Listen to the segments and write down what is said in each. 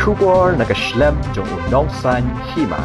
Shubor nakaslem jong unongsan Hima.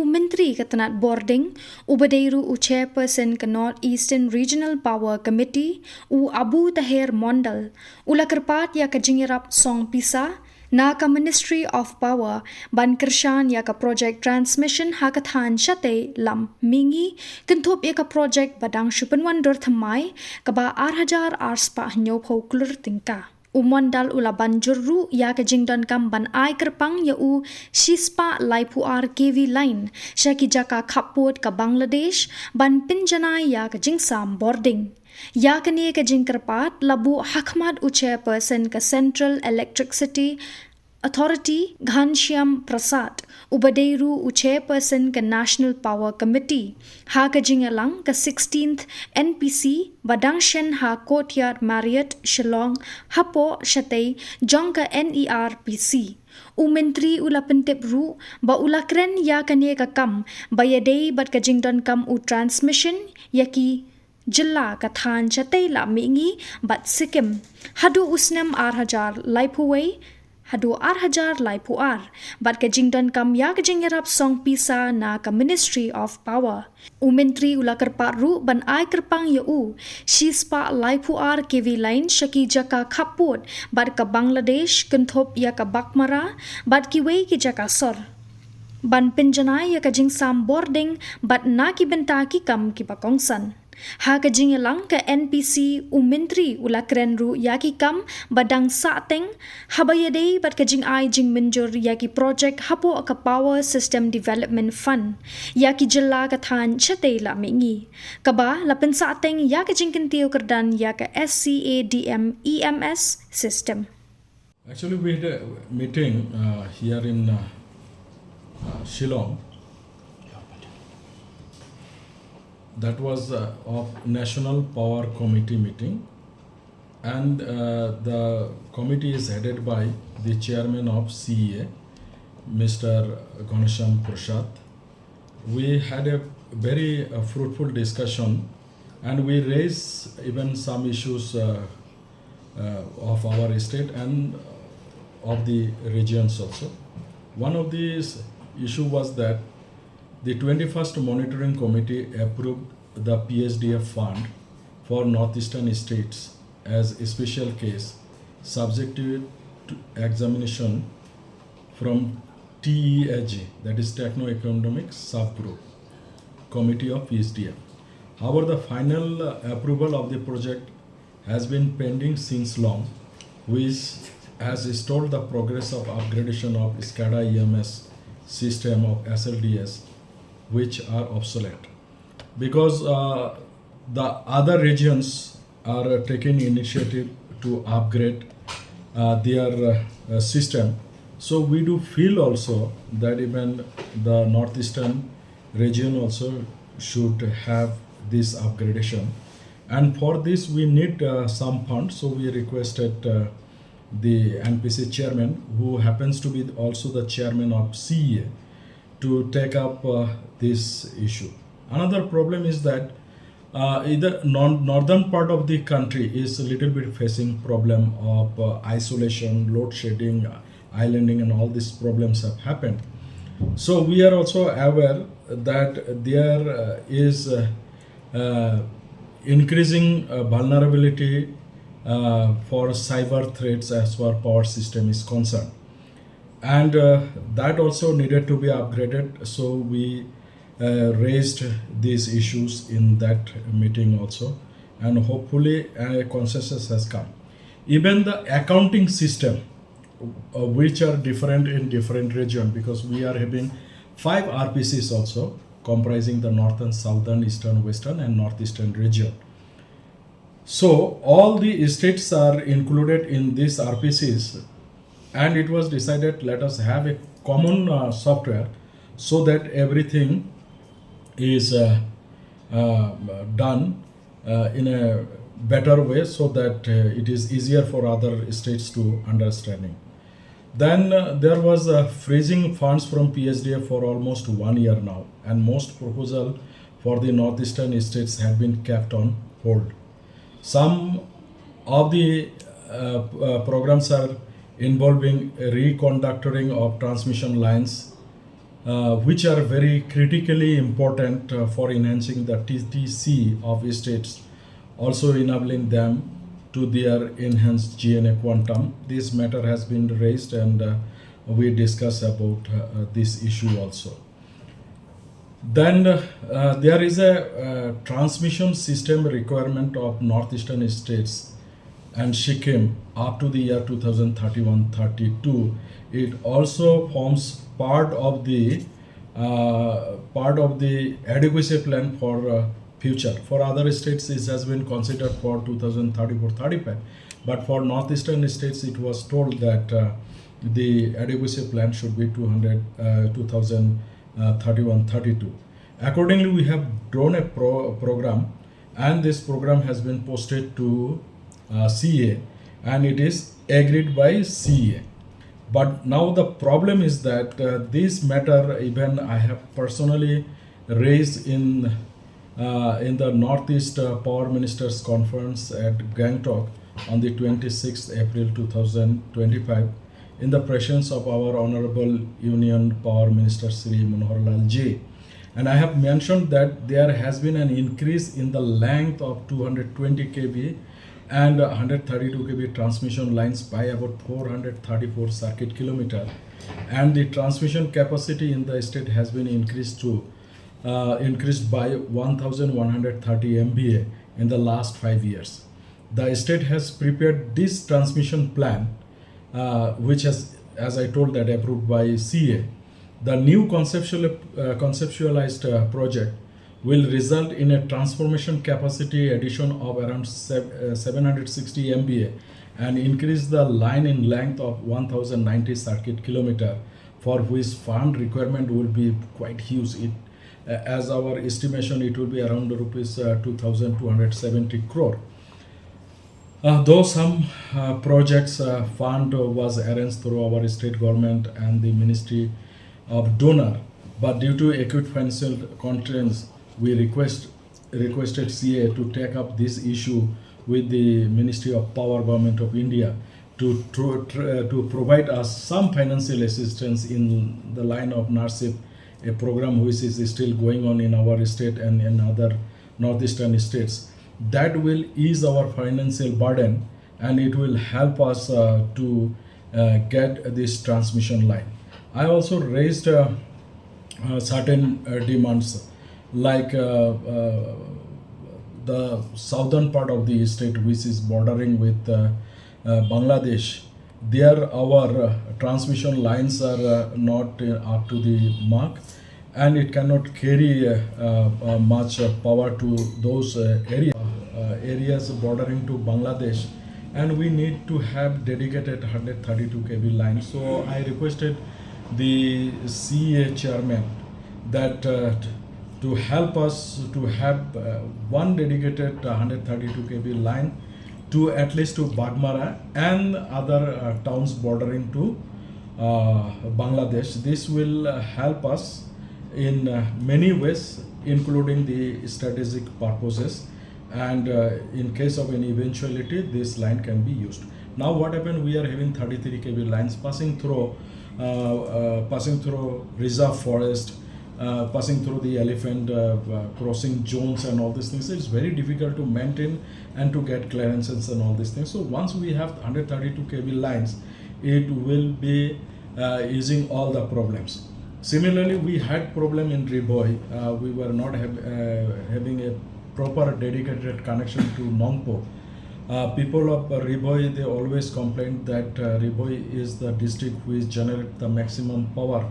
Menteri Katanat Boarding, Ubadeiru Chairperson ke North Eastern Regional Power Committee, A.T.Mondal, Ula Kyrpad ya ke Jingiarap song pisa, Naka Ministry of Power, ban Kyrshan ya ke project transmission hakathan syate lam mingi, kentup ya ke project badang syupenwan dor thamai, keba arhajar arspa nyopho klur tingka. Ïmondal ula banjur ru ya ke jingdon kam ban ai kerpang ya u shispa laipu KV line syaki jaka khaput ke Bangladesh ban pinjanai ya ke jingsam boarding. Ya ke ni ke jing Kyrpad labu hakmat chairperson ke Central Electricity Authority Ghanshyam Prasad, Ubadeiru chairperson ke National Power Committee, ha ke jingalang ke 16th NPC Badangshen ha Courtyard Marriott Shillong hapo shatei jong ke NERPC. Menteri ula pentip ru ba ula kren ya kanye ka kam bayadei bat ke jingdon kam transmission yaki jilla ka than chatei la mingi bat Sikkim hadu usnam arhajar laipuwei hadu arhajar laipu bat ke jingdon kam ya ke jingiarap song pisa na ka Ministry of Power. Menteri ula Kyrpad ru ban ai kerpang ya u shispa laipu KV line syaki jaka khaput bat ke Bangladesh kenthop ya ke Bakmara bat kiwei ki jaka sor. Ban pinjanai ya ke jingsam boarding bat na ki benta ki kam ki pakongsan. Ha ke jingilang ke NPC Menteri ula kren ru yaki kam badang sateng habayadei bat ke jing ai jing menjur yaki project hapo ke Power System Development Fund yaki jilla ke than chatei la mingi kaba la pen sateng ya ke jing kentiu kerdan ya ke SCADA EMS system. Actually, we had a meeting here in Shillong. That was of National Power Committee meeting, and the committee is headed by the chairman of CEA, Mr. Ghanashyam Prasad. We had a very fruitful discussion, and we raised even some issues of our state and of the regions also. One of these issue was that the 21st Monitoring Committee approved the PSDF fund for Northeastern states as a special case subject to examination from TEAG, that is Techno-Economic Subgroup Committee of PSDF. However, the final approval of the project has been pending since long, which has stalled the progress of upgradation of SCADA EMS system of SLDS, which are obsolete, because the other regions are taking initiative to upgrade their system. So we do feel also that even the northeastern region also should have this upgradation, and for this we need some funds. So we requested the NPC chairman, who happens to be also the chairman of CEA, to take up this issue. Another problem is that the northern part of the country is a little bit facing problem of isolation, load shedding, islanding, and all these problems have happened. So we are also aware that there is increasing vulnerability for cyber threats as far as power system is concerned. And that also needed to be upgraded, so we raised these issues in that meeting also, and hopefully a consensus has come. Even the accounting system, which are different in different region, because we are having 5 RPCs also comprising the northern, southern, eastern, western, and northeastern region. So all the states are included in these RPCs, and it was decided, let us have a common software so that everything is done in a better way, so that it is easier for other states to understanding. Then there was freezing funds from PSDF for almost 1 year now, and most proposal for the northeastern states have been kept on hold. Some of the programs are involving reconductoring of transmission lines, which are very critically important for enhancing the TTC of estates, also enabling them to their enhanced GNA quantum. This matter has been raised, and we discuss about this issue also. Then there is a transmission system requirement of northeastern states and Sikkim up to the year 2031-32. It also forms part of the adequacy plan for future. For other states, this has been considered for 2034-35, but for northeastern states, it was told that the adequacy plan should be 2031-32. Accordingly, we have drawn a program, and this program has been posted to CA, and it is agreed by CA. But now the problem is that this matter, even I have personally raised in the Northeast Power Ministers Conference at Gangtok on the 26th April 2025 in the presence of our Honorable Union Power Minister Sri Manohar Lal Ji. And I have mentioned that there has been an increase in the length of 220 kV and 132 kV transmission lines by about 434 circuit kilometer, and the transmission capacity in the state has been increased by 1130 MVA in the last 5 years. The state has prepared this transmission plan, which has, as I told, that approved by CA. The new conceptualized project will result in a transformation capacity addition of around 760 MVA and increase the line in length of 1090 circuit kilometer, for which fund requirement will be quite huge. As our estimation, it will be around rupees 2270 crore. Though some projects fund was arranged through our state government and the Ministry of Donor, but due to acute financial constraints, we requested CA to take up this issue with the Ministry of Power Government of India to provide us some financial assistance in the line of NARSIP, a program which is still going on in our state and in other northeastern states. That will ease our financial burden, and it will help us to get this transmission line. I also raised certain demands, like the southern part of the state, which is bordering with Bangladesh. There our transmission lines are not up to the mark, and it cannot carry much power to those areas bordering to Bangladesh, and we need to have dedicated 132 kV line. So I requested the CA chairman that to help us to have one dedicated 132 kV line to at least to Bagmara and other towns bordering to Bangladesh. This will help us in many ways, including the strategic purposes, and in case of any eventuality, this line can be used. Now what happened, we are having 33 kV lines passing through reserve forest, passing through the elephant crossing zones and all these things. It's very difficult to maintain and to get clearances and all these things. So once we have 132 kV lines, it will be easing all the problems. Similarly, we had problem in Riboi. We were not having a proper dedicated connection to Nongpo. People of Riboi, they always complained that Riboi is the district which generates the maximum power,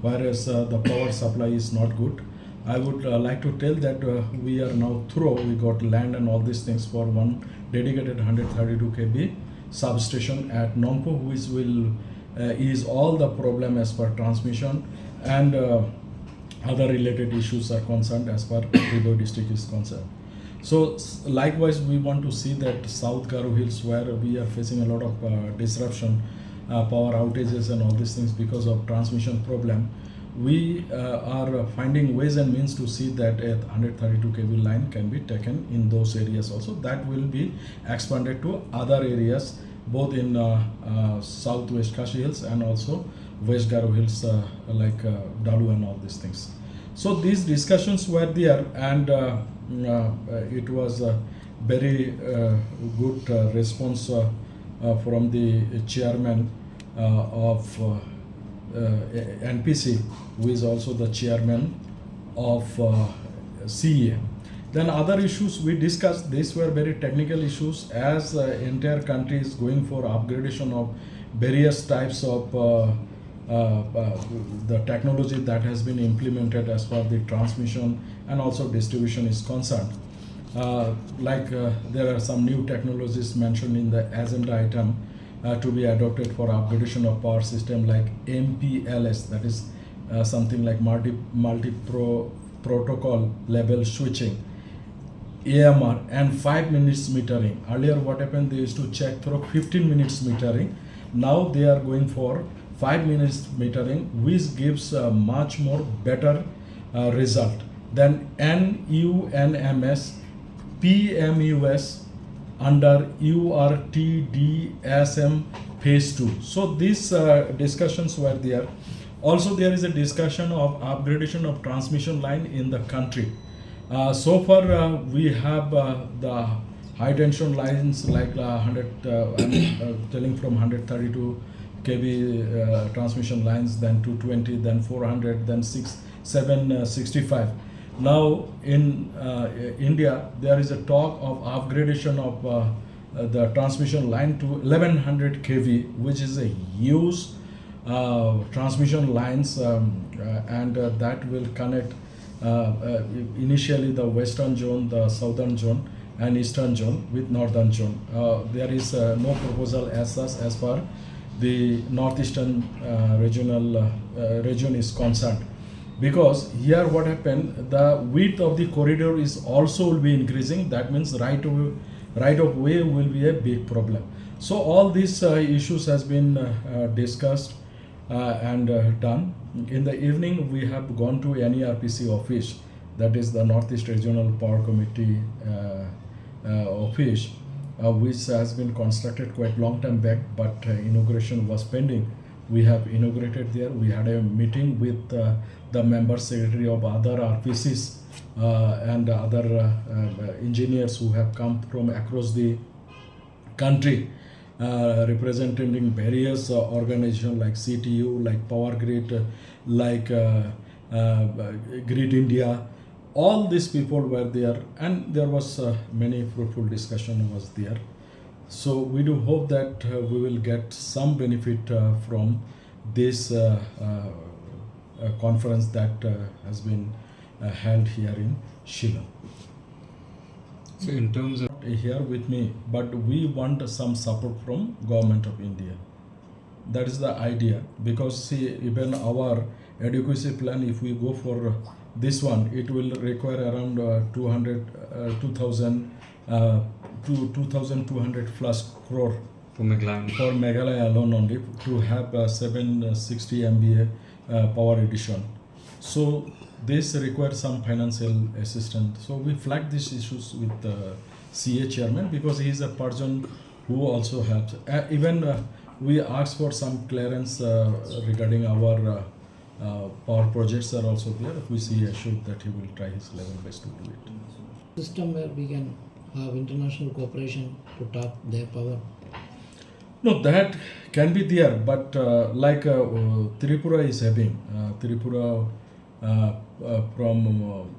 whereas the power supply is not good. I would like to tell that we are now through. We got land and all these things for one dedicated 132 kV substation at Nongpo, which will ease all the problem as per transmission and other related issues are concerned as far as Riboi district is concerned. So likewise, we want to see that South Garo Hills, where we are facing a lot of disruption, power outages and all these things because of transmission problem. We are finding ways and means to see that a 132 kV line can be taken in those areas also. That will be expanded to other areas both in southwest Kashi Hills and also West Garo Hills, like Dalu and all these things. So these discussions were there, and it was a very good response from the chairman of NPC, who is also the chairman of CEA. Then other issues we discussed, these were very technical issues, as entire country is going for upgradation of various types of the technology that has been implemented as far as the transmission and also distribution is concerned. There are some new technologies mentioned in the agenda item to be adopted for upgradation of power system, like MPLS, that is something like multi-protocol level switching, AMR, and 5 minutes metering. Earlier what happened, they used to check through 15 minutes metering. Now they are going for 5 minutes metering, which gives a much more better result than NUNMS, PMUS under URTDSM phase 2. So these discussions were there. Also there is a discussion of upgradation of transmission line in the country. So far we have the high tension lines like 100, I'm telling from 132 kV transmission lines, then 220, then 400, then 765. Now in India there is a talk of upgradation of the transmission line to 1100 kV, which is a huge transmission lines, and that will connect initially the western zone, the southern zone and eastern zone with northern zone. There is no proposal as such as far the northeastern region is concerned, because here what happened, the width of the corridor is also will be increasing. That means right of way will be a big problem. So all these issues has been discussed and done. In the evening we have gone to NERPC office, that is the Northeast Regional Power Committee office, which has been constructed quite long time back, but inauguration was pending. We have inaugurated there. We had a meeting with the member secretary of other RPCs and other engineers who have come from across the country, representing various organizations like CTU, like Power Grid, like Grid India. All these people were there, and there was many fruitful discussion was there. So we do hope that we will get some benefit from this conference that has been held here in Shillong. So in terms of Here with me, but we want some support from Government of India. That is the idea, because see, even our adequacy plan, if we go for this one, it will require around 2,200 plus crore for Meghalaya, for Meghalaya alone only, to have 760 MVA power addition. So this requires some financial assistance. So we flagged these issues with the CA chairman, because he is a person who also helps. We asked for some clearance regarding our power projects are also there. We see assured that he will try his level best to do it. System where we can have international cooperation to tap their power. No, that can be there, but like Tripura is having, Tripura from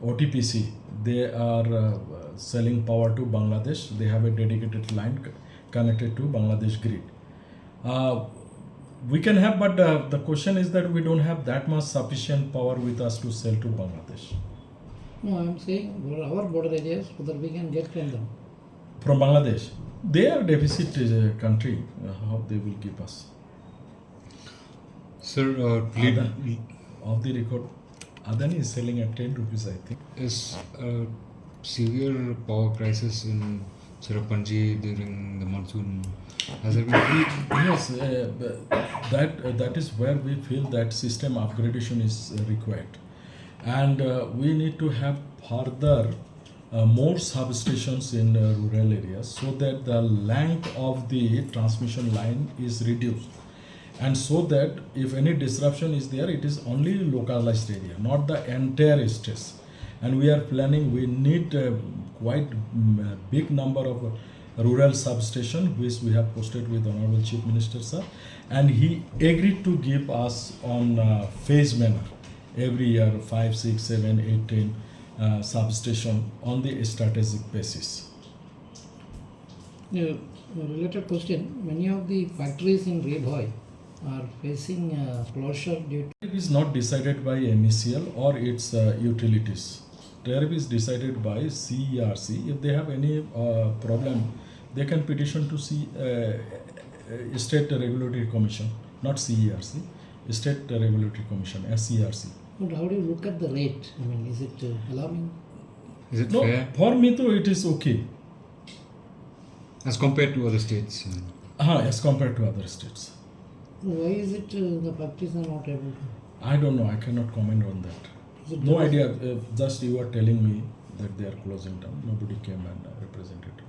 OTPC, they are selling power to Bangladesh. They have a dedicated line connected to Bangladesh grid. We can have, but the question is that we don't have that much sufficient power with us to sell to Bangladesh. No, I am saying for our border areas, whether we can get from them. From Bangladesh, they are deficit country. How they will give us? sir, Of the record, Adani is selling at 10 rupees, I think. is a severe power crisis in Cherrapunji during the monsoon. Has there been Yes, that is where we feel that system upgradation is required, and we need to have further more substations in rural areas so that the length of the transmission line is reduced, and so that if any disruption is there, it is only localized area, not the entire stress. And we are planning, we need quite big number of rural substation, which we have posted with Honorable Chief Minister sir, and he agreed to give us on phase manner every year 5, 6, 7, 8, 10 substation on the strategic basis. A related question, many of the factories in Rebhoi are facing closure due to Tariff is not decided by MECL or its utilities. Tariff is decided by CERC. If they have any problem, they can petition to State Regulatory Commission, not CERC, State Regulatory Commission, SCRC. But how do you look at the rate? I mean, is it alarming? Is it No, fair for me though it is okay. as compared to other states? As compared to other states. Why is it the factories are not able to? I don't know, I cannot comment on that. Is it No because- idea, just you are telling me that they are closing down. Nobody came and represented me.